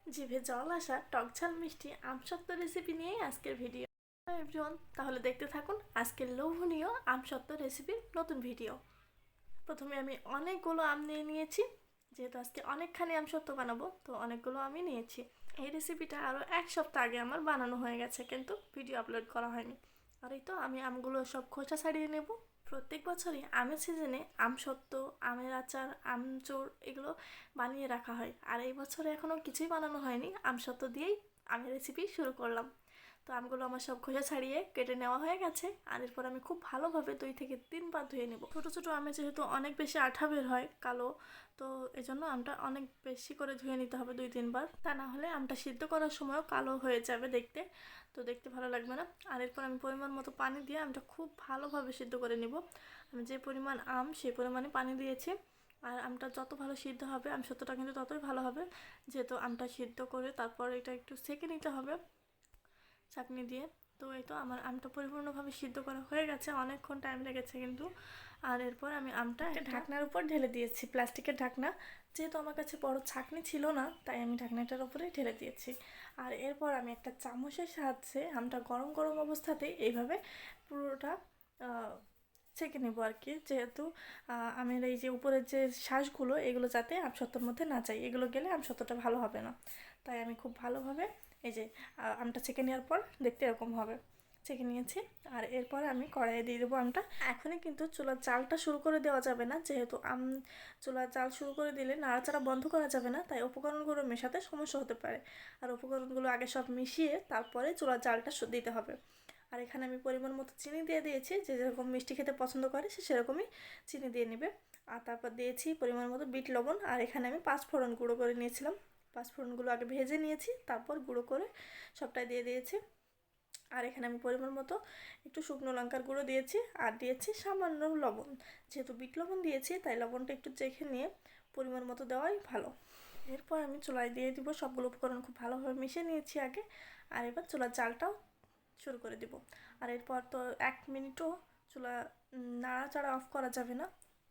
জিভে জল আসা টকঝাল মিষ্টি আমসত্ত্ব রেসিপি নিয়েই আজকের ভিডিও। এভরিওয়ান, তাহলে দেখতে থাকুন আজকের লোভনীয় আমসত্ত্ব রেসিপির নতুন ভিডিও। প্রথমে আমি অনেকগুলো আম নিয়ে নিয়েছি, যেহেতু আজকে অনেকখানি আমসত্ত্ব বানাবো তো অনেকগুলো আমি নিয়েছি। এই রেসিপিটা আরও এক সপ্তাহ আগে আমার বানানো হয়ে গেছে, কিন্তু ভিডিও আপলোড করা হয়নি। আর এই তো আমি আমগুলো সব খোসা ছাড়িয়ে নেব। প্রত্যেক বছরই আমের সিজনে আমসত্ত্ব, আমের আচার, আমচুর এগুলো বানিয়ে রাখা হয়। আর এই বছরে এখনও কিছুই বানানো হয়নি, আমসত্ত্ব দিয়েই আমের রেসিপি শুরু করলাম। তো আমগুলো আমার সব খোসা ছাড়িয়ে কেটে নেওয়া হয়ে গেছে। আর এরপর আমি খুব ভালোভাবে 2 থেকে 3 বার ধুয়ে নেব। ছোটো ছোটো আমে যেহেতু অনেক বেশি আঠা বের হয় কালো, তো এই জন্য আমটা অনেক বেশি করে ধুয়ে নিতে হবে 2-3 বার। তা না হলে আমটা সিদ্ধ করার সময়ও কালো হয়ে যাবে দেখতে, তো দেখতে ভালো লাগবে না। আর এরপর আমি পরিমাণ মতো পানি দিয়ে আমটা খুব ভালোভাবে সিদ্ধ করে নিব। আমি যে পরিমাণ আম সেই পরিমাণে পানি দিয়েছি। আর আমটা যত ভালো সিদ্ধ হবে আমসত্ত্বটা কিন্তু ততই ভালো হবে, যেহেতু আমটা সিদ্ধ করে তারপর এটা একটু সেঁকে নিতে হবে চাটনি দিয়ে। তো এই তো আমার আমটা পরিপূর্ণভাবে সিদ্ধ করা হয়ে গেছে, অনেকক্ষণ টাইম লেগেছে কিন্তু। আর এরপর আমি আমটা একটা ঢাকনার উপর ঢেলে দিয়েছি, প্লাস্টিকের ঢাকনা। যেহেতু আমার কাছে বড় ছাঁকনি ছিল না, তাই আমি ঢাকনাটার উপরেই ঢেলে দিয়েছি। আর এরপর আমি একটা চামচের সাহায্যে আমটা গরম গরম অবস্থাতেই এইভাবে পুরোটা ছেঁকে নেবো আর কি। যেহেতু আমের এই যে উপরের যে শ্বাসগুলো এগুলো যাতে আমসত্ত্বর মধ্যে না যায়, এগুলো গেলে আমসত্ত্বটা ভালো হবে না। তাই আমি খুব ভালোভাবে এই যে আমটা ছেঁকে নেওয়ার পর দেখতে এরকম হবে, ছেঁকে নিয়েছি। আর এরপর আমি কড়াইয়ে দিয়ে দেবো আমটা। এখনই কিন্তু চুলার জালটা শুরু করে দেওয়া যাবে না, যেহেতু চুলার জাল শুরু করে দিলে নাড়াচাড়া বন্ধ করা যাবে না, তাই উপকরণগুলো মেশাতে সমস্যা হতে পারে। আর উপকরণগুলো আগে সব মিশিয়ে তারপরে চুলার জালটা দিতে হবে। আর এখানে আমি পরিমাণ মতো চিনি দিয়ে দিয়েছি, যে যেরকম মিষ্টি খেতে পছন্দ করে সে সেরকমই চিনি দিয়ে নেবে। আর তারপর দিয়েছি পরিমাণ মতো বিট লবণ। আর এখানে আমি 5 ফোড়ন গুঁড়ো করে নিয়েছিলাম, 5 ফোড়নগুলো আগে ভেজে নিয়েছি, তারপর গুঁড়ো করে সবটাই দিয়ে দিয়েছি। আর এখানে আমি পরিমাণ মতো একটু শুকনো লঙ্কার গুঁড়ো দিয়েছি, আর দিয়েছি সামান্য লবণ। যেহেতু বিট লবণ দিয়েছি তাই লবণটা একটু চেখে নিয়ে পরিমাণ মতো দেওয়াই ভালো। এরপর আমি চুলায় দিয়ে দিব, সবগুলো উপকরণ খুব ভালোভাবে মিশিয়ে নিয়েছি আগে। আর এবার চুলার জালটাও শুরু করে দিব। আর এরপর তো 1 মিনিটও চুলা নাড়াচাড়া অফ করা যাবে না,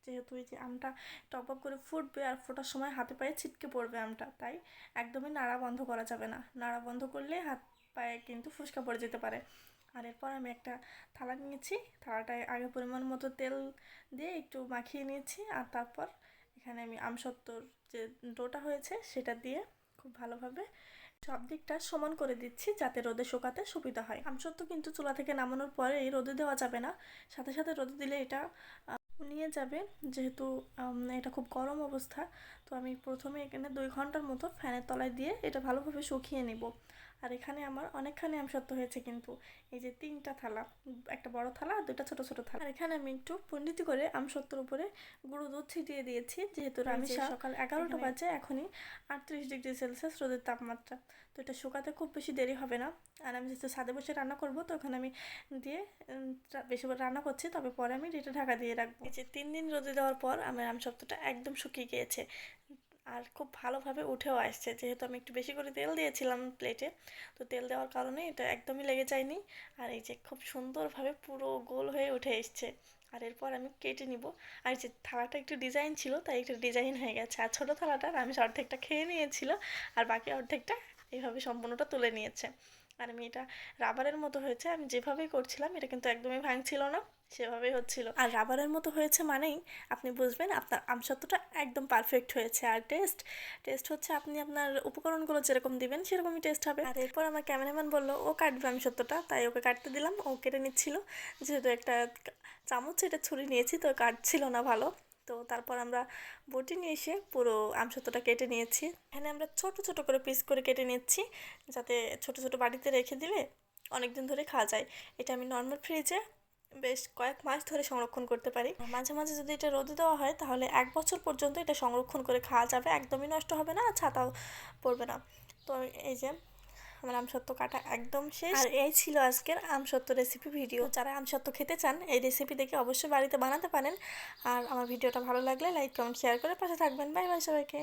যেহেতু এই যে আমটা টপ আপ করে ফুটবে আর ফোটার সময় হাতে পায়ে ছিটকে পড়বে আমটা, তাই একদমই নাড়া বন্ধ করা যাবে না। নাড়া বন্ধ করলে হাত পায়ে কিন্তু ফোসকা পড়ে যেতে পারে। আর এরপর আমি একটা থালা নিয়েছি, থালাটায় আগে পরিমাণ মতো তেল দিয়ে একটু মাখিয়ে নিয়েছি। আর তারপর এখানে আমি আমসত্ত্বর যে ডোটা হয়েছে সেটা দিয়ে খুব ভালোভাবে সব দিকটা সমান করে দিচ্ছি, যাতে রোদে শুকাতে সুবিধা হয়। আমসত্ত্ব কিন্তু চুলা থেকে নামানোর পরে রোদে দেওয়া যাবে না, সাথে সাথে রোদে দিলে এটা নিয়ে যাবে, যেহেতু এটা খুব গরম অবস্থা। তো আমি প্রথমে এখানে 2 ঘন্টার মতো ফ্যানের তলায় দিয়ে এটা ভালোভাবে শুকিয়ে নেব। আর এখানে আমার অনেকখানি আমসত্ত্ব হয়েছে কিন্তু, এই যে 3টা থালা, একটা বড় থালা আর 2টা ছোট ছোট থালা। আর এখানে আমি একটু পণ্ডিতি করে আমসত্ত্বর উপরে গুঁড়ো দুধ ছিটিয়ে দিয়েছি, যেহেতু আমি সকাল 11টা বাজে, এখনই 38 ডিগ্রি সেলসিয়াস রোদের তাপমাত্রা। তো এটা শুকাতে খুব বেশি দেরি হবে না। আর আমি যেহেতু ছাদে বসে রান্না করব, তো ওখানে আমি দিয়ে বেশি করে রান্না করছি, তবে পরে আমি এটা ঢাকা দিয়ে রাখবো। এই যে 3 দিন রোদে দেওয়ার পর আমার আমসত্ত্বটা একদম শুকিয়ে গিয়েছে, আর খুব ভালোভাবে উঠেও আসছে, যেহেতু আমি একটু বেশি করে তেল দিয়েছিলাম প্লেটে। তো তেল দেওয়ার কারণে এটা একদমই লেগে যায়নি। আর এই যে খুব সুন্দরভাবে পুরো গোল হয়ে উঠে এসছে। আর এরপর আমি কেটে নিব। আর যে থালাটা একটু ডিজাইন ছিল, তাই একটু ডিজাইন হয়ে গেছে। আর ছোটো থালাটার আমি অর্ধেকটা খেয়ে নিয়েছিল, আর বাকি অর্ধেকটা এইভাবে সম্পূর্ণটা তুলে নিয়েছে। আর আমি এটা রাবারের মতো হয়েছে, আমি যেভাবেই করছিলাম এটা কিন্তু একদমই ভাঙছিল না, সেভাবেই হচ্ছিল। আর রাবারের মতো হয়েছে মানেই আপনি বুঝবেন আপনার আমসত্ত্বটা একদম পারফেক্ট হয়েছে। আর টেস্ট হচ্ছে আপনি আপনার উপকরণগুলো যেরকম দিবেন সেরকমই টেস্ট হবে। আর এরপর আমার ক্যামেরাম্যান বললো ও কাটবে আমসত্ত্বটা, তাই ওকে কাটতে দিলাম, ও কেটে নিচ্ছিল। যেহেতু একটা চামচ এটা ছুরি নিয়েছি, তো কাটছিল না ভালো। তো তারপর আমরা বটি নিয়ে এসে পুরো আমসত্ত্বটা কেটে নিয়েছি। এখানে আমরা ছোট ছোট করে পিস করে কেটে নিচ্ছি, যাতে ছোট ছোট বাটিতে রেখে দিলে অনেক দিন ধরে খাওয়া যায়। এটা আমি নর্মাল ফ্রিজে বেশ কয়েক মাস ধরে সংরক্ষণ করতে পারি। মাঝে মাঝে যদি এটা রোদে দেওয়া হয় তাহলে 1 বছর পর্যন্ত এটা সংরক্ষণ করে খাওয়া যাবে, একদমই নষ্ট হবে না, আর ছাতাও পড়বে না। তো এই যে আমার আমসত্ত্ব কাটা একদম শেষ। আর এই ছিল আজকের আমসত্ত্ব রেসিপি ভিডিও। যারা আমসত্ত্ব খেতে চান এই রেসিপি দেখে অবশ্যই বাড়িতে বানাতে পারেন। আর আমার ভিডিওটা ভালো লাগলে লাইক কমেন্ট শেয়ার করে পাশে থাকবেন। বাই বাই সবাইকে।